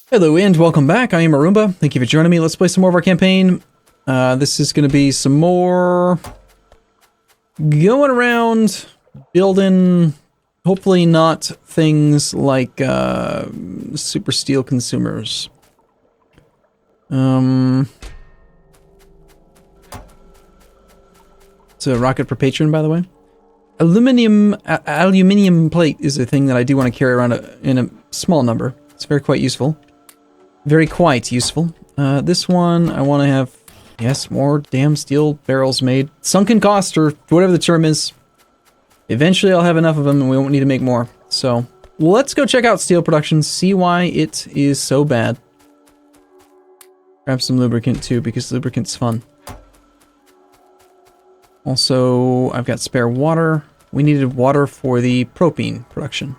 Hello and welcome back. I am Arumba. Thank you for joining me. Let's play some more of our campaign. This is going to be some more going around building, hopefully not things like super steel consumers. It's a rocket for Patron, by the way. Aluminium plate is a thing that I do want to carry around in a small number. It's quite useful. Very quite useful. This one, I want to have, yes, more damn steel barrels made. Sunken cost, or whatever the term is. Eventually I'll have enough of them and we won't need to make more. So, let's go check out steel production, see why it is so bad. Grab some lubricant too, because lubricant's fun. Also, I've got spare water. We needed water for the propane production.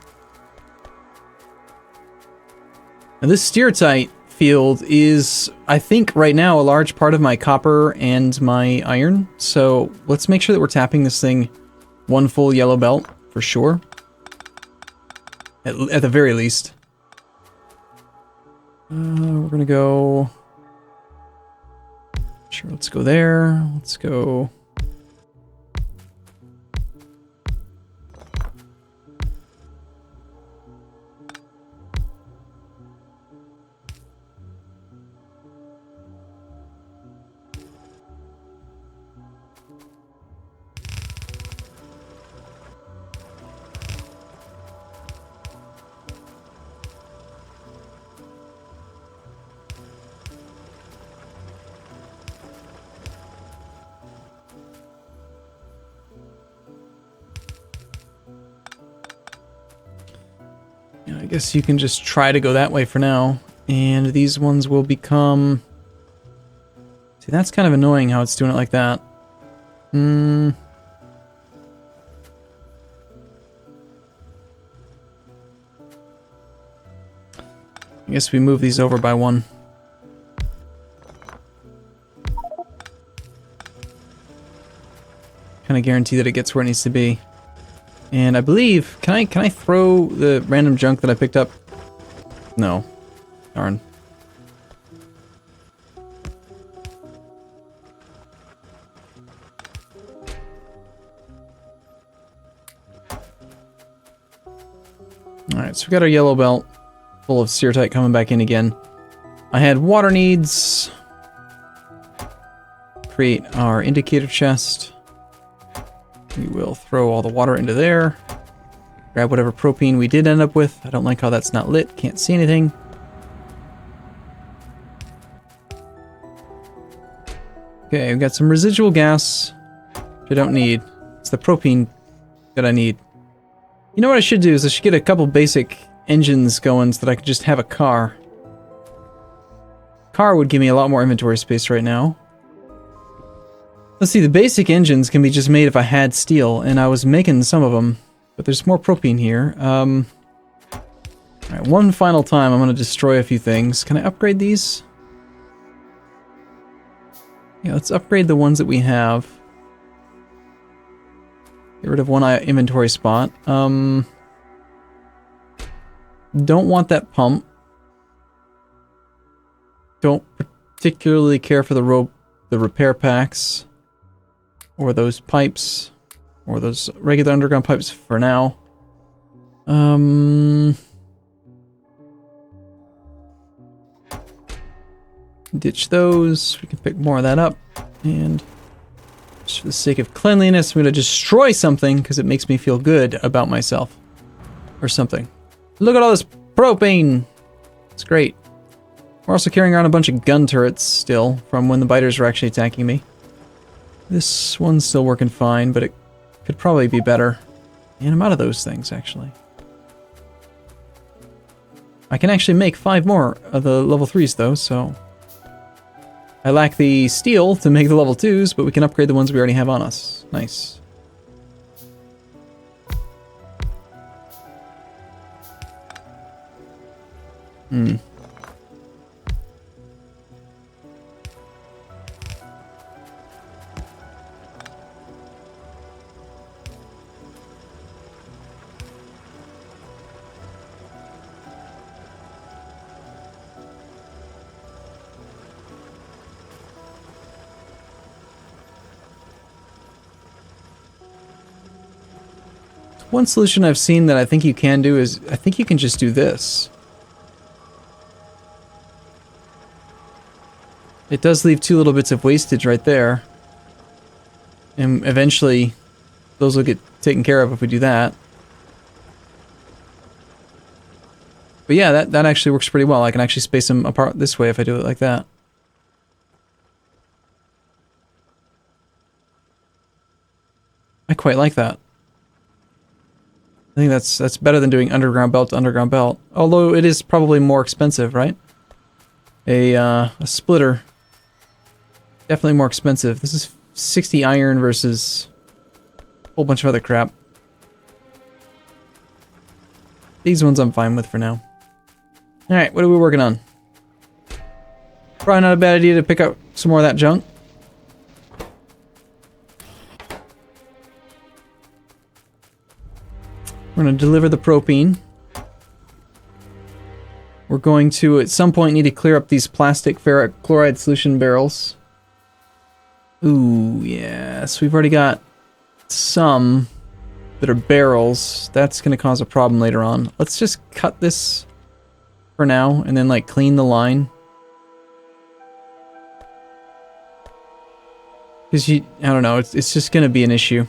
Now this steertite field is, I think, right now a large part of my copper and my iron. So let's make sure that we're tapping this thing one full yellow belt for sure. At the very least. We're gonna go. Sure, let's go there. Let's go. I guess you can just try to go that way for now. And these ones will become... See, that's kind of annoying how it's doing it like that. I guess we move these over by one. Kind of guarantee that it gets where it needs to be. And I believe, can I throw the random junk that I picked up? No. Darn. Alright, so we got our yellow belt full of steertite coming back in again. I had water needs. Create our indicator chest. We will throw all the water into there. Grab whatever propane we did end up with. I don't like how that's not lit. Can't see anything. Okay, we've got some residual gas, which I don't need. It's the propane that I need. You know what I should do is I should get a couple basic engines going so that I could just have a car. Car would give me a lot more inventory space right now. Let's see, the basic engines can be just made if I had steel, and I was making some of them, but there's more propane here. Alright, one final time I'm going to destroy a few things. Can I upgrade these? Yeah, let's upgrade the ones that we have. Get rid of one inventory spot. Don't want that pump. Don't particularly care for the repair packs. Or those pipes. Or those regular underground pipes for now. Ditch those. We can pick more of that up. And just for the sake of cleanliness, I'm going to destroy something because it makes me feel good about myself. Or something. Look at all this propane! It's great. We're also carrying around a bunch of gun turrets still from when the biters were actually attacking me. This one's still working fine, but it could probably be better. And I'm out of those things, actually. I can actually make 5 more of the level 3s, though, so... I lack the steel to make the level 2s, but we can upgrade the ones we already have on us. Nice. One solution I've seen that I think you can do is, I think you can just do this. It does leave 2 little bits of wastage right there. And eventually, those will get taken care of if we do that. But yeah, that actually works pretty well. I can actually space them apart this way if I do it like that. I quite like that. I think that's better than doing underground belt to underground belt. Although it is probably more expensive, right? A splitter. Definitely more expensive. This is 60 iron versus a whole bunch of other crap. These ones I'm fine with for now. Alright, what are we working on? Probably not a bad idea to pick up some more of that junk. We're going to deliver the propane. We're going to, at some point, need to clear up these plastic ferric chloride solution barrels. Ooh, yes. We've already got some that are barrels. That's going to cause a problem later on. Let's just cut this for now and then, like, clean the line. Because I don't know, it's just going to be an issue.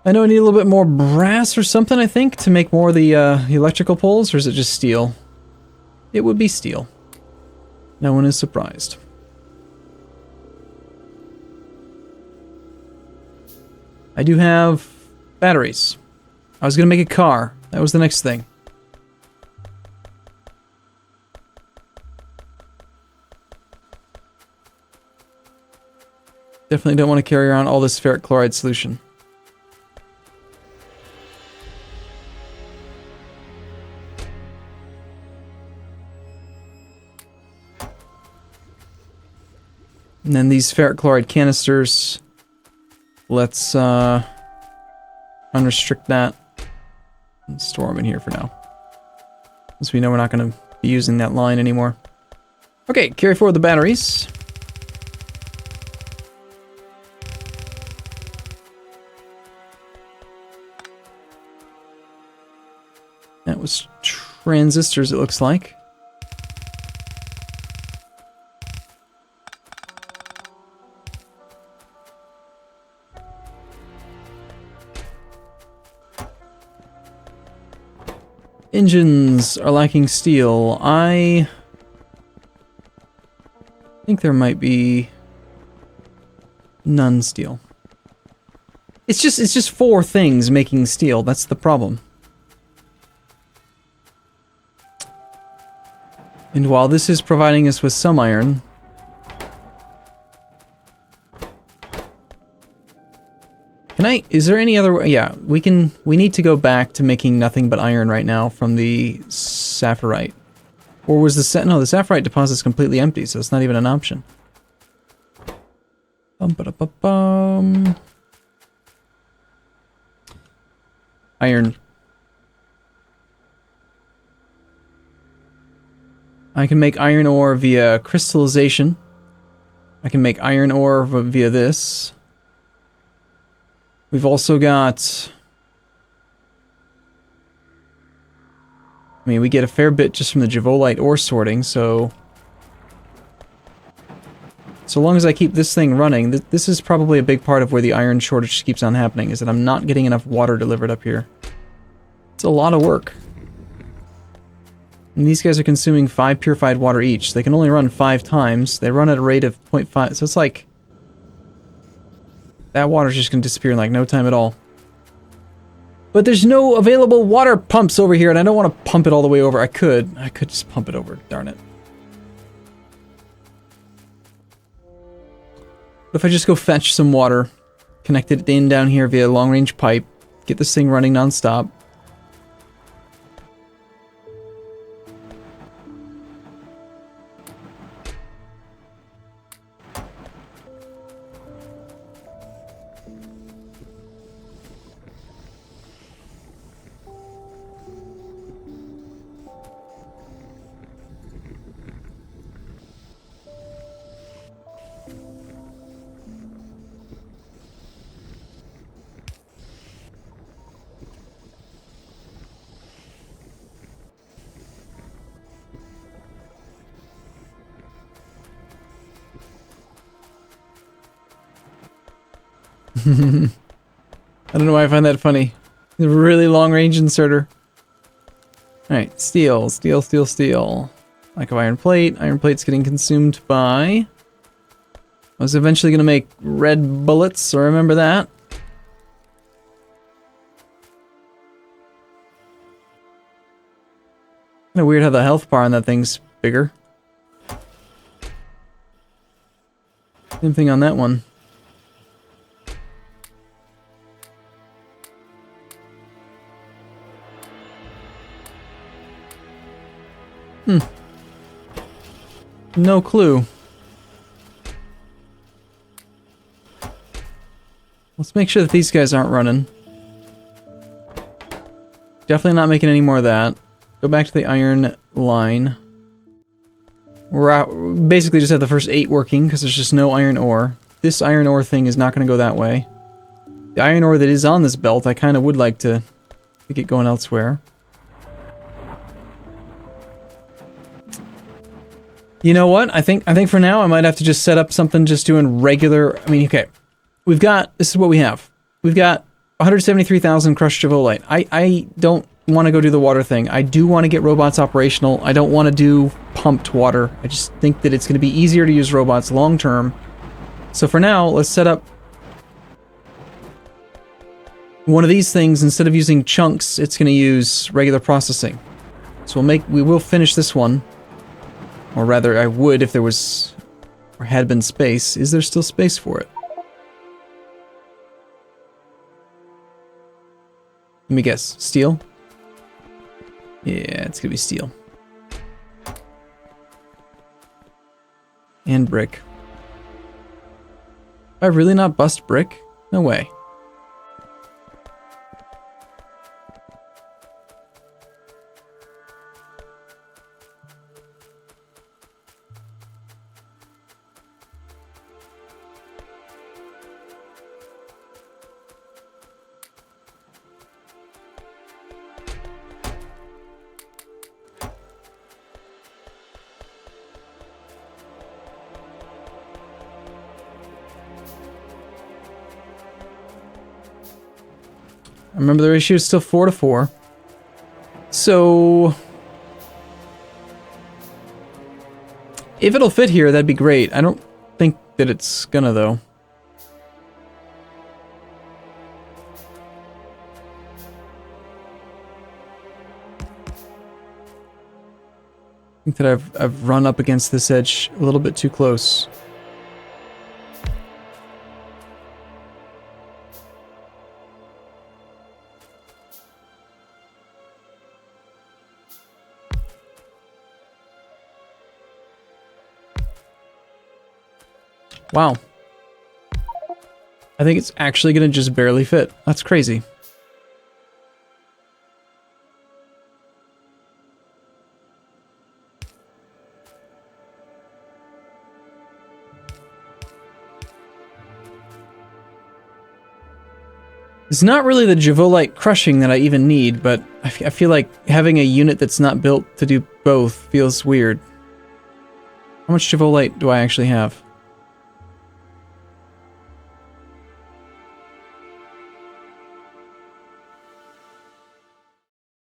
I know I need a little bit more brass or something, I think, to make more of the electrical poles, or is it just steel? It would be steel. No one is surprised. I do have batteries. I was going to make a car. That was the next thing. Definitely don't want to carry around all this ferric chloride solution. And then these ferric chloride canisters, let's unrestrict that and store them in here for now. Since we know we're not going to be using that line anymore. Okay, carry forward the batteries. That was transistors, it looks like. Engines are lacking steel. I think there might be none steel. It's just 4 things making steel. That's the problem. And while this is providing us with some iron, is there any other way? Yeah, we need to go back to making nothing but iron right now from the sapphirite. Or was the no, the sapphirite deposit's completely empty, so it's not even an option. Bum-ba-da-ba-bum. Iron. I can make iron ore via crystallization. I can make iron ore via this. We've also got... I mean, we get a fair bit just from the Javolite ore sorting, so... So long as I keep this thing running, this is probably a big part of where the iron shortage keeps on happening, is that I'm not getting enough water delivered up here. It's a lot of work. And these guys are consuming 5 purified water each. They can only run 5 times. They run at a rate of 0.5, so it's like... That water's just gonna disappear in like no time at all. But there's no available water pumps over here, and I don't want to pump it all the way over. I could just pump it over, darn it. What if I just go fetch some water, connect it in down here via long-range pipe, get this thing running non-stop. I don't know why I find that funny. A really long range inserter. Alright, steel, steel, steel, steel. Lack of iron plate. Iron plate's getting consumed by... I was eventually going to make red bullets, so remember that. Kind of weird how the health bar on that thing's bigger. Same thing on that one. No clue. Let's make sure that these guys aren't running. Definitely not making any more of that. Go back to the iron line. We're out, basically just have the first 8 working because there's just no iron ore. This iron ore thing is not going to go that way. The iron ore that is on this belt, I kind of would like to get going elsewhere. You know what? I think for now I might have to just set up something just doing regular. I mean, okay, this is what we have. We've got 173,000 crushed Javolite. I don't want to go do the water thing. I do want to get robots operational. I don't want to do pumped water. I just think that it's going to be easier to use robots long term. So for now, let's set up one of these things. Instead of using chunks, it's going to use regular processing. So we will finish this one. Or rather, I would if there was, or had been space. Is there still space for it? Let me guess. Steel? Yeah, it's gonna be steel. And brick. Have I really not bust brick? No way. Remember the ratio is still 4-to-4. So... if it'll fit here, that'd be great. I don't think that it's gonna, though. I think that I've run up against this edge a little bit too close. Wow. I think it's actually going to just barely fit. That's crazy. It's not really the Javolite crushing that I even need, but I feel like having a unit that's not built to do both feels weird. How much Javolite do I actually have?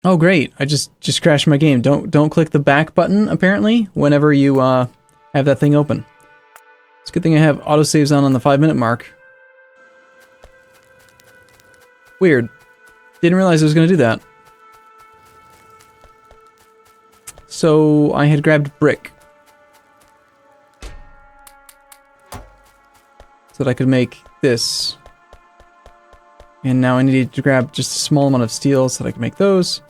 Oh great, I just crashed my game. Don't click the back button, apparently, whenever you have that thing open. It's a good thing I have autosaves on the 5-minute mark. Weird. Didn't realize I was going to do that. So I had grabbed brick. So that I could make this. And now I needed to grab just a small amount of steel so that I can make those.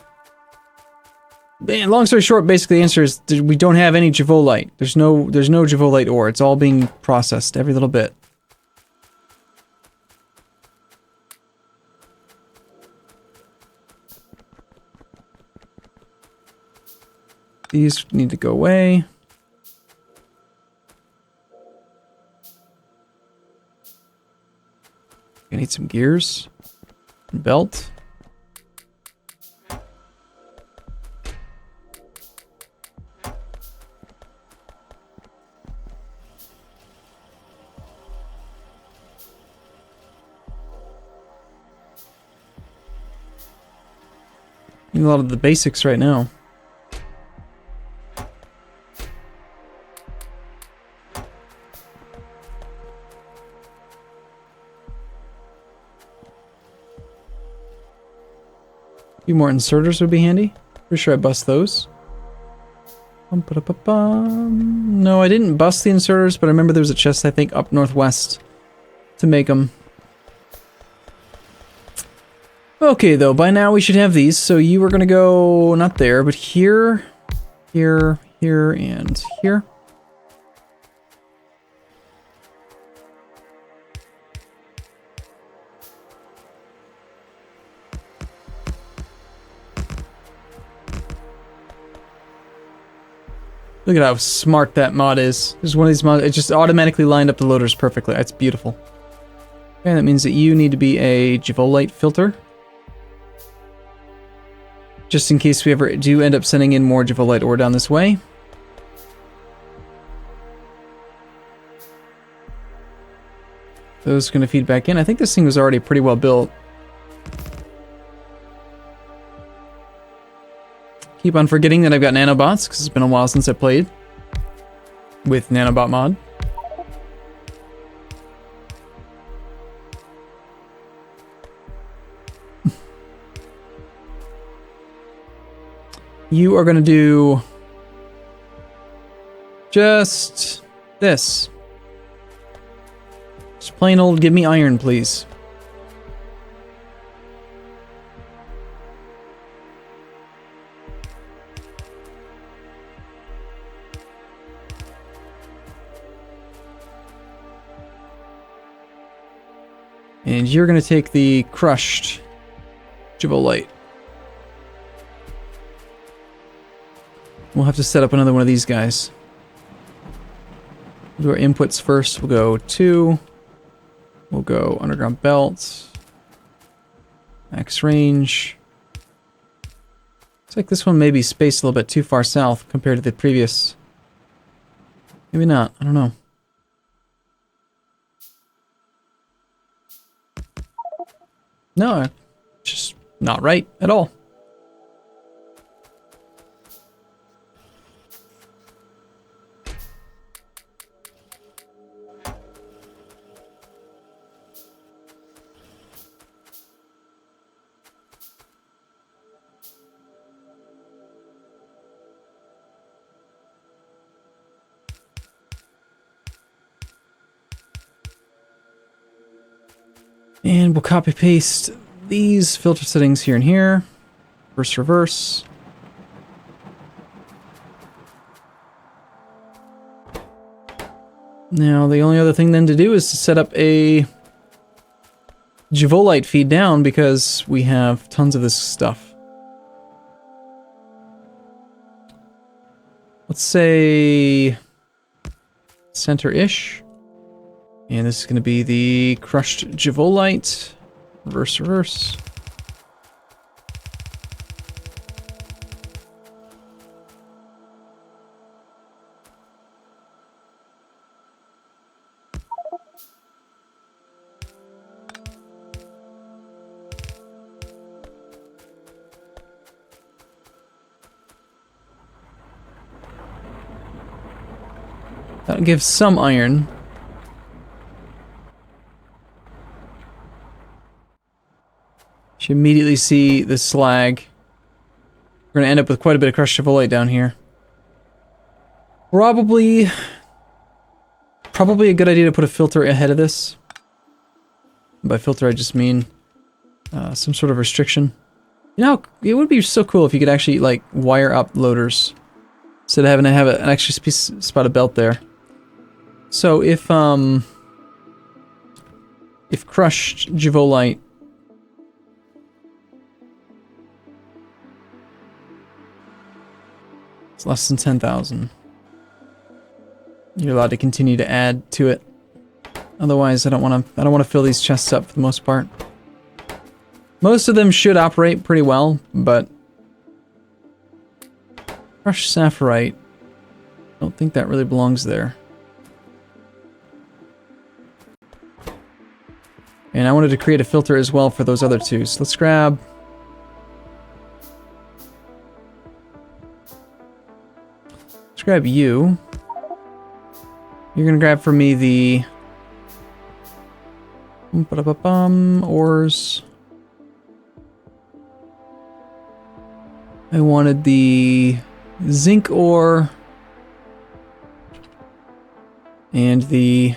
And long story short, basically the answer is we don't have any Javolite. There's no Javolite ore. It's all being processed, every little bit. These need to go away. I need some gears. Belt. A lot of the basics right now. A few more inserters would be handy. Pretty sure I bust those. No, I didn't bust the inserters, but I remember there was a chest, I think, up northwest to make them. Okay, though, by now we should have these. So you were gonna go, not there, but here, here, here, and here. Look at how smart that mod is. There's one of these mods, it just automatically lined up the loaders perfectly. That's beautiful. Okay, that means that you need to be a Jivolite filter. Just in case we ever do end up sending in more Jivolite ore down this way. Those are going to feed back in. I think this thing was already pretty well built. Keep on forgetting that I've got nanobots, because it's been a while since I played with nanobot mod. You are going to do just this. Just plain old give me iron, please. And you're going to take the crushed Jivolite. We'll have to set up another one of these guys. We'll do our inputs first. We'll go 2. We'll go underground belt. Max range. Looks like this one may be spaced a little bit too far south compared to the previous. Maybe not. I don't know. No, just not right at all. And we'll copy paste these filter settings here and here. Reverse. Now the only other thing then to do is to set up a Jivolite feed down because we have tons of this stuff. Let's say center-ish. And this is going to be the crushed Jivolite. Reverse. That'll give some iron. You immediately see the slag. We're going to end up with quite a bit of crushed Jivolite down here. Probably a good idea to put a filter ahead of this. By filter, I just mean some sort of restriction. You know, it would be so cool if you could actually like wire up loaders instead of having to have an extra spot of belt there. So if crushed Jivolite it's less than 10,000. You're allowed to continue to add to it. Otherwise, I don't want to fill these chests up for the most part. Most of them should operate pretty well, but crushed sapphirite, I don't think that really belongs there. And I wanted to create a filter as well for those other two. So let's grab Let's grab you. You're gonna grab for me the ores. I wanted the zinc ore and the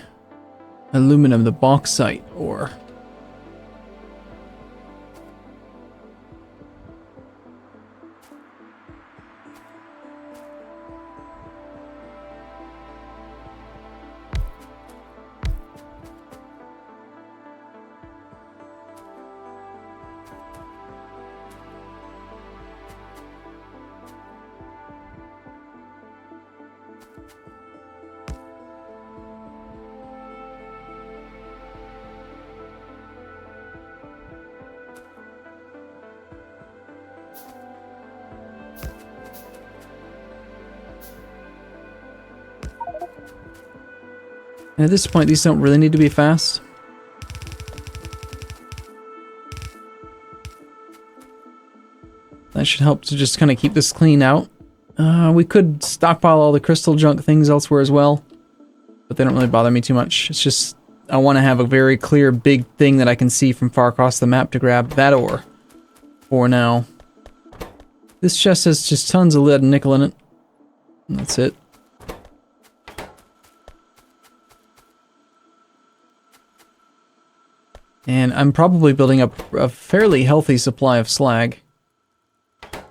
aluminum, the bauxite ore. And at this point, these don't really need to be fast. That should help to just kind of keep this clean out. We could stockpile all the crystal junk things elsewhere as well, but they don't really bother me too much. It's just, I want to have a very clear big thing that I can see from far across the map to grab that ore for now. This chest has just tons of lead and nickel in it. And that's it. And I'm probably building up a fairly healthy supply of slag.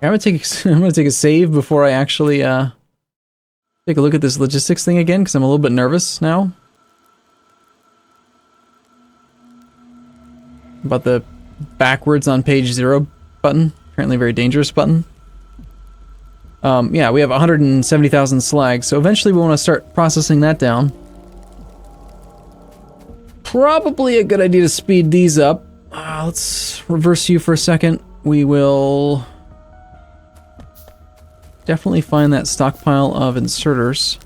I'm gonna take a save before I actually take a look at this logistics thing again, because I'm a little bit nervous now about the backwards on page 0 button. Apparently a very dangerous button. Yeah, we have 170,000 slag, so eventually we want to start processing that down. Probably a good idea to speed these up. Let's reverse you for a second. We will definitely find that stockpile of inserters.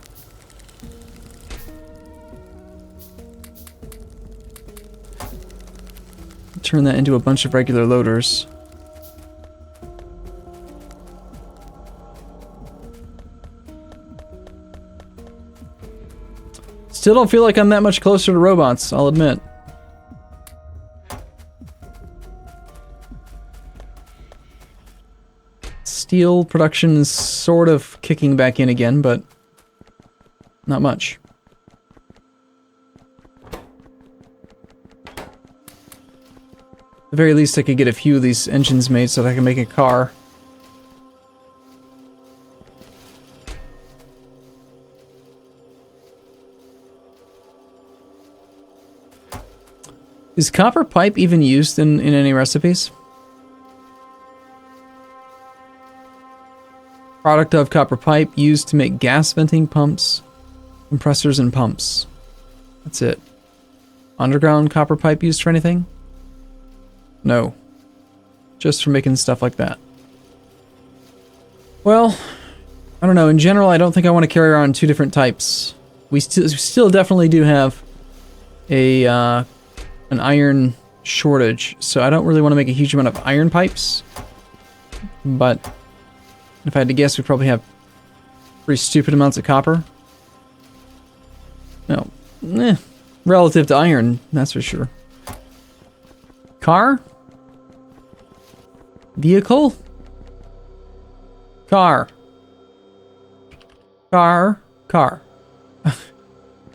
Turn that into a bunch of regular loaders. Still don't feel like I'm that much closer to robots, I'll admit. Steel production is sort of kicking back in again, but not much. At the very least, I could get a few of these engines made so that I can make a car. Is copper pipe even used in any recipes? Product of copper pipe used to make gas venting pumps, compressors, and pumps. That's it. Underground copper pipe used for anything? No. Just for making stuff like that. Well, I don't know. In general, I don't think I want to carry around two different types. We still definitely do have a an iron shortage, so I don't really want to make a huge amount of iron pipes. But if I had to guess, we probably have pretty stupid amounts of copper. No, relative to iron, that's for sure. Car? Vehicle? Car. Car. Car.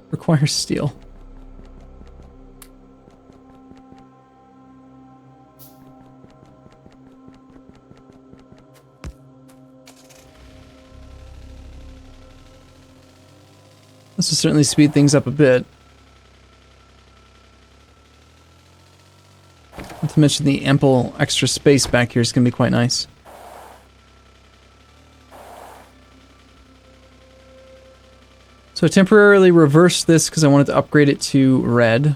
Requires steel. This will certainly speed things up a bit. Not to mention the ample extra space back here is going to be quite nice. So I temporarily reversed this because I wanted to upgrade it to red.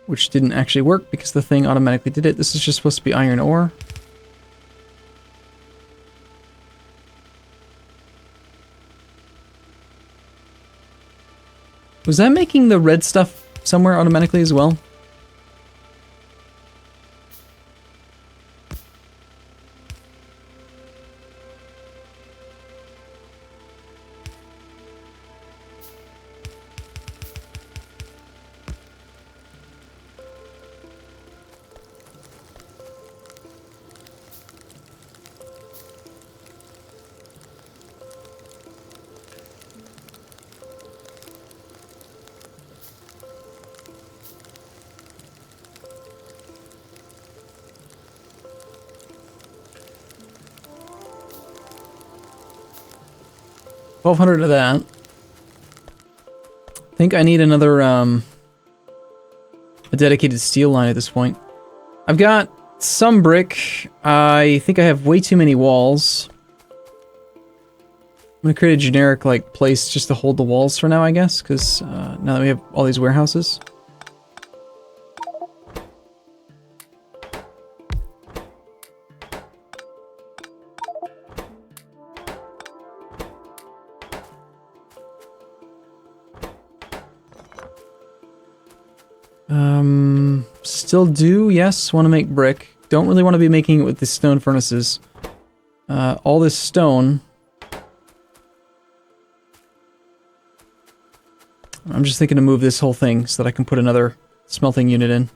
Which didn't actually work because the thing automatically did it. This is just supposed to be iron ore. Was that making the red stuff somewhere automatically as well? 1,200 of that. I think I need another, a dedicated steel line at this point. I've got some brick. I think I have way too many walls. I'm gonna create a generic, like, place just to hold the walls for now, I guess, because now that we have all these warehouses. Still do, yes, want to make brick. Don't really want to be making it with the stone furnaces. All this stone. I'm just thinking to move this whole thing so that I can put another smelting unit in.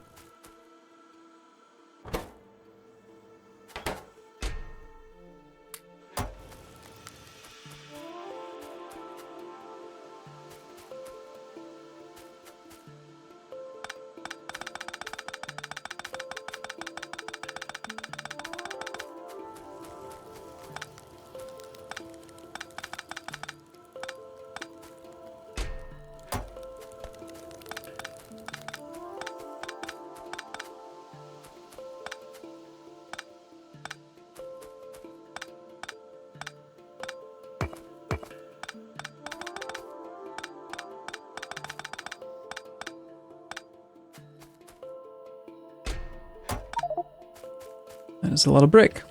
That is a lot of brick.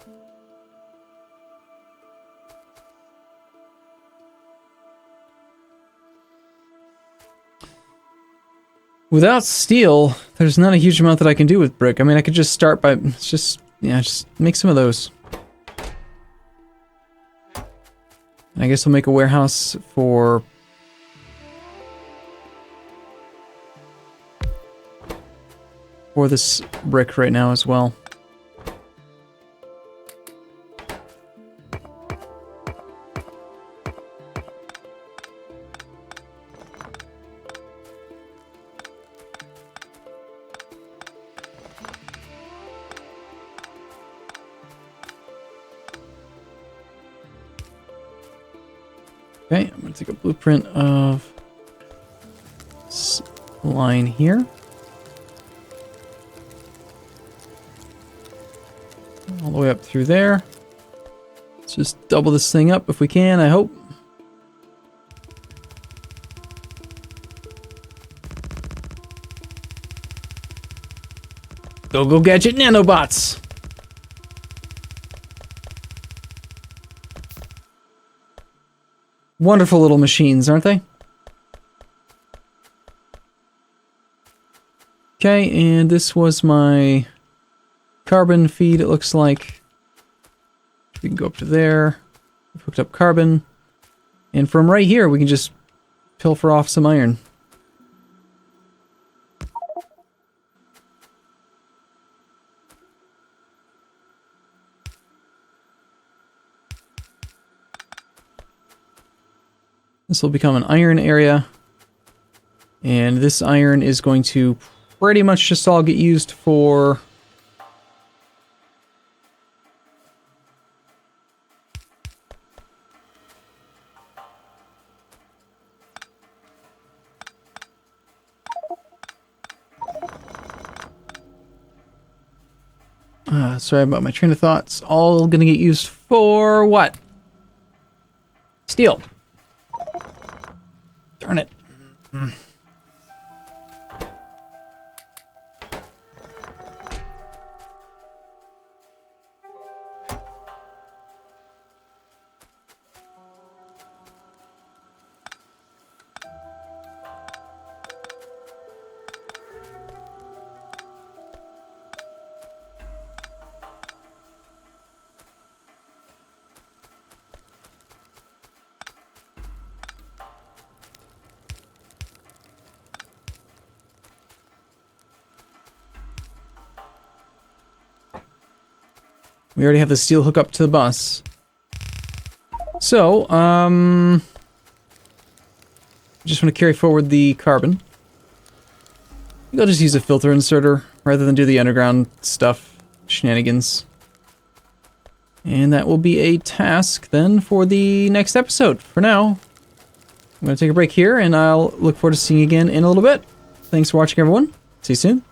Without steel, there's not a huge amount that I can do with brick. I mean, I could just start by just make some of those. And I guess we'll make a warehouse for this brick right now as well. Okay, I'm going to take a blueprint of this line here. All the way up through there. Let's just double this thing up if we can, I hope. Go gadget nanobots! Wonderful little machines, aren't they? Okay, and this was my carbon feed, it looks like. We can go up to there. We've hooked up carbon. And from right here, we can just pilfer off some iron. This will become an iron area. And this iron is going to pretty much just all get used for sorry about my train of thoughts. All gonna get used for what? Steel. Darn it. We already have the steel hook up to the bus. So, just want to carry forward the carbon. I think I'll just use a filter inserter rather than do the underground stuff, shenanigans. And that will be a task then for the next episode. For now, I'm going to take a break here, and I'll look forward to seeing you again in a little bit. Thanks for watching, everyone. See you soon.